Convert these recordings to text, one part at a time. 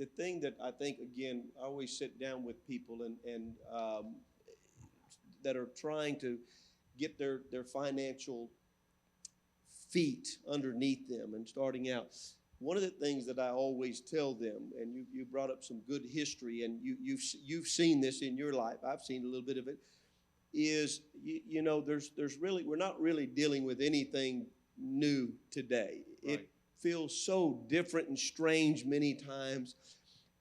the thing that I think, again, I always sit down with people and that are trying to get their financial feet underneath them and starting out. One of the things that I always tell them, and you brought up some good history, and you've seen this in your life. I've seen a little bit of it. Is there's really we're not really dealing with anything new today. Right. It feels so different and strange many times.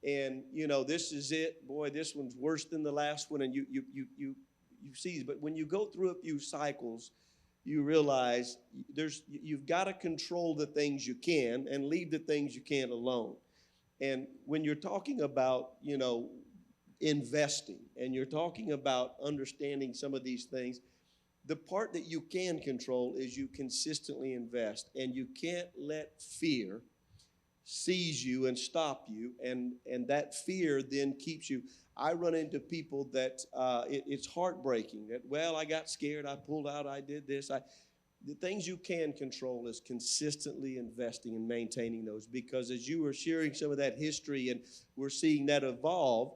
And this is it, boy. This one's worse than the last one, and you see. But when you go through a few cycles, you realize you've got to control the things you can and leave the things you can't alone. And when you're talking about, investing and you're talking about understanding some of these things, the part that you can control is you consistently invest, and you can't let fear seize you and stop you, and that fear then keeps you. I run into people that it's heartbreaking that, well, I got scared, I pulled out, I did this. The things you can control is consistently investing and maintaining those, because as you were sharing some of that history and we're seeing that evolve,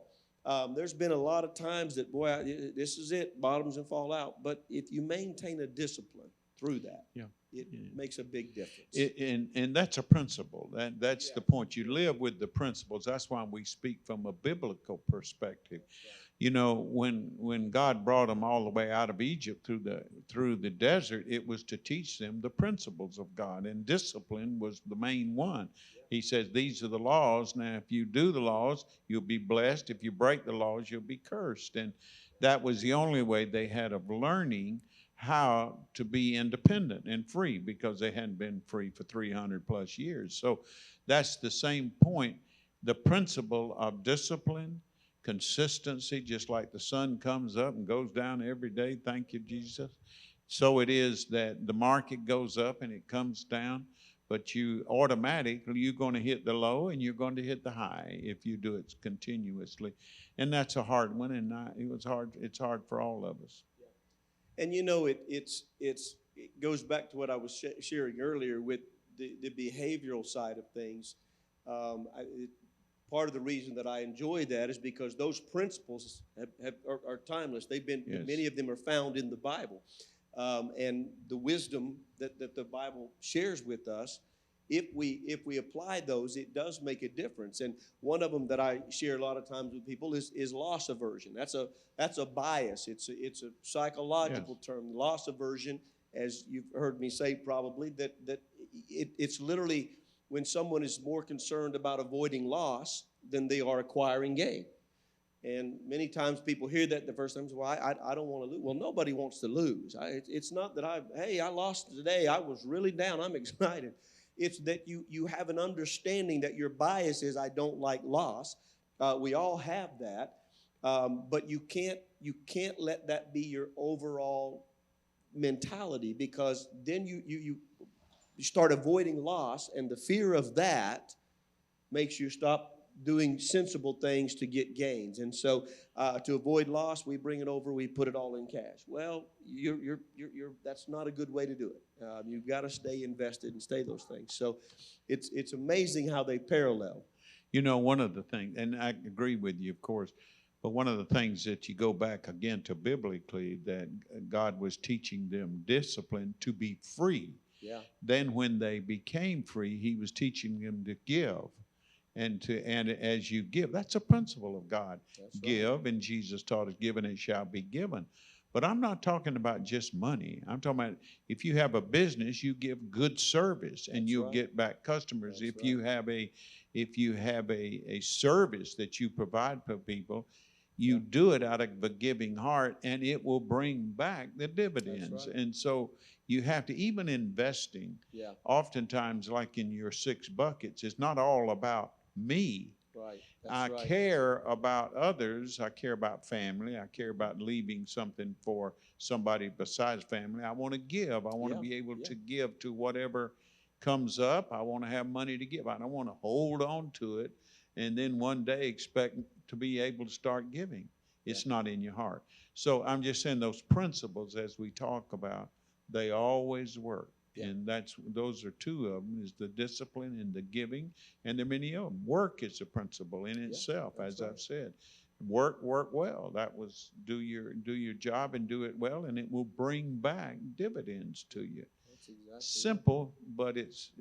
there's been a lot of times that, boy, this is it, bottoms and fall out. But if you maintain a discipline through that, Yeah. it makes a big difference. And that's a principle. That's Yeah. the point. You live with the principles. That's why we speak from a biblical perspective. When God brought them all the way out of Egypt through the desert, it was to teach them the principles of God, and discipline was the main one. He says, these are the laws. Now, if you do the laws, you'll be blessed. If you break the laws, you'll be cursed. And that was the only way they had of learning how to be independent and free, because they hadn't been free for 300 plus years. So that's the same point. The principle of discipline, consistency, just like the sun comes up and goes down every day. Thank you, Jesus. So it is that the market goes up and it comes down, but you're going to hit the low and you're going to hit the high if you do it continuously. And that's a hard one, and it's hard for all of us. And it goes back to what I was sharing earlier with the behavioral side of things. Part of the reason that I enjoy that is because those principles are timeless. Yes. Many of them are found in the Bible, and the wisdom that the Bible shares with us. If we apply those, it does make a difference. And one of them that I share a lot of times with people is loss aversion. That's a bias. It's a psychological Yes. term. Loss aversion, as you've heard me say probably, that it's literally when someone is more concerned about avoiding loss than they are acquiring gain. And many times people hear that the first time, well, I don't want to lose. Well, nobody wants to lose. It's not that I lost today. I was really down. I'm excited. It's that you have an understanding that your bias is, I don't like loss. We all have that, but you can't let that be your overall mentality, because then you start avoiding loss, and the fear of that makes you stop doing sensible things to get gains. And so to avoid loss, we bring it over, we put it all in cash. Well, that's not a good way to do it. You've got to stay invested and stay those things. So it's amazing how they parallel. One of the things, and I agree with you, of course, but one of the things that you go back again to biblically, that God was teaching them discipline to be free. Yeah. Then when they became free, he was teaching them to give. And as you give, that's a principle of God. That's right. Give, and Jesus taught us, given it shall be given. But I'm not talking about just money. I'm talking about if you have a business, you give good service and That's you'll right. get back customers. That's If you have a service that you provide for people, you do it out of a giving heart, and it will bring back the dividends. That's right. And so you have to, even investing, Yeah. oftentimes, like in your 6 buckets, it's not all about me. Right. I That's right. care about others. I care about family. I care about leaving something for somebody besides family. I want to give. I want to be able to give to whatever comes up. I want to have money to give. I don't want to hold on to it and then one day expect to be able to start giving. It's not in your heart. So I'm just saying those principles, as we talk about, they always work. Yeah. And those are two of them, is the discipline and the giving, and there are many of them. Work is a principle in itself, that's as right. I've said. Work well. That was do your job and do it well, and it will bring back dividends to you. That's exactly Simple, but it's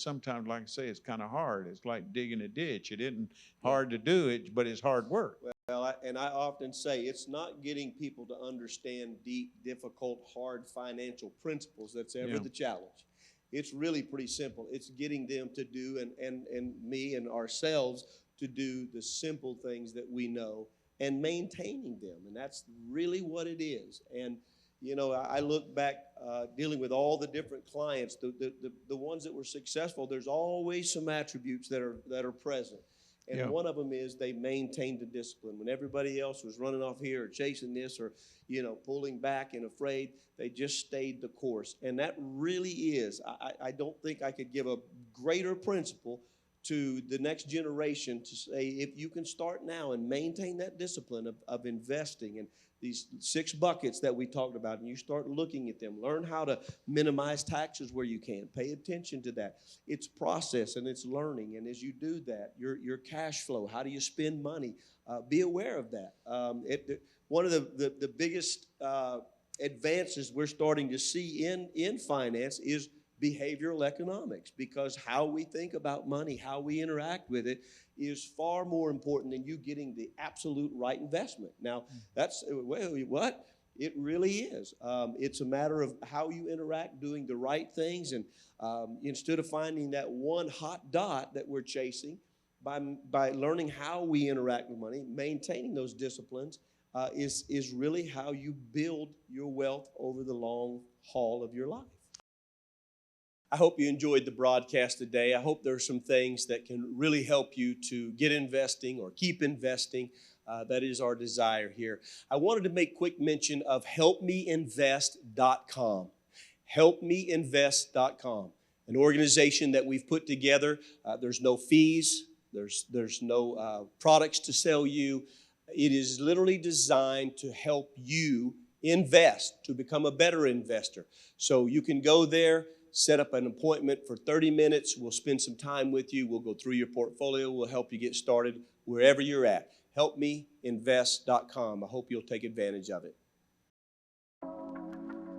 sometimes, like I say, it's kind of hard. It's like digging a ditch. It isn't hard to do it, but it's hard work. Well, I often say it's not getting people to understand deep, difficult, hard financial principles that's ever Yeah. the challenge. It's really pretty simple. It's getting them to do, and me and ourselves to do the simple things that we know and maintaining them. And that's really what it is. And, you know, I look back dealing with all the different clients, the ones that were successful, there's always some attributes that are present. And Yeah. one of them is they maintained the discipline. When everybody else was running off here or chasing this or, you know, pulling back and afraid, they just stayed the course. And that really is, I don't think I could give a greater principle to the next generation to say, if you can start now and maintain that discipline of investing and these 6 buckets that we talked about, and you start looking at them, learn how to minimize taxes where you can, pay attention to that. It's process and it's learning, and as you do that, your cash flow, how do you spend money, be aware of that. One of the biggest advances we're starting to see in finance is behavioral economics, because how we think about money, how we interact with it is far more important than you getting the absolute right investment. Now, that's, well, what? It really is. It's a matter of how you interact, doing the right things, and instead of finding that one hot dot that we're chasing, by learning how we interact with money, maintaining those disciplines is really how you build your wealth over the long haul of your life. I hope you enjoyed the broadcast today. I hope there are some things that can really help you to get investing or keep investing. That is our desire here. I wanted to make quick mention of helpmeinvest.com. Helpmeinvest.com, an organization that we've put together. There's no fees. There's no products to sell you. It is literally designed to help you invest, to become a better investor. So you can go there, set up an appointment for 30 minutes. We'll spend some time with you. We'll go through your portfolio. We'll help you get started wherever you're at. Helpmeinvest.com. I hope you'll take advantage of it.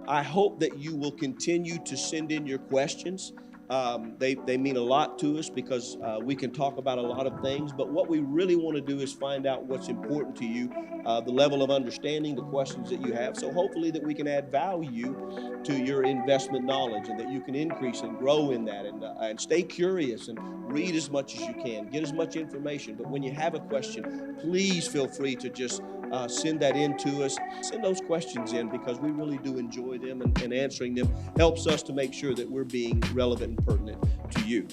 I hope that you will continue to send in your questions. They mean a lot to us because we can talk about a lot of things, but what we really want to do is find out what's important to you, the level of understanding, the questions that you have, so hopefully that we can add value to your investment knowledge and that you can increase and grow in that, and stay curious and read as much as you can, get as much information. But when you have a question, please feel free to just send that in to us. Send those questions in because we really do enjoy them, and answering them helps us to make sure that we're being relevant and pertinent to you.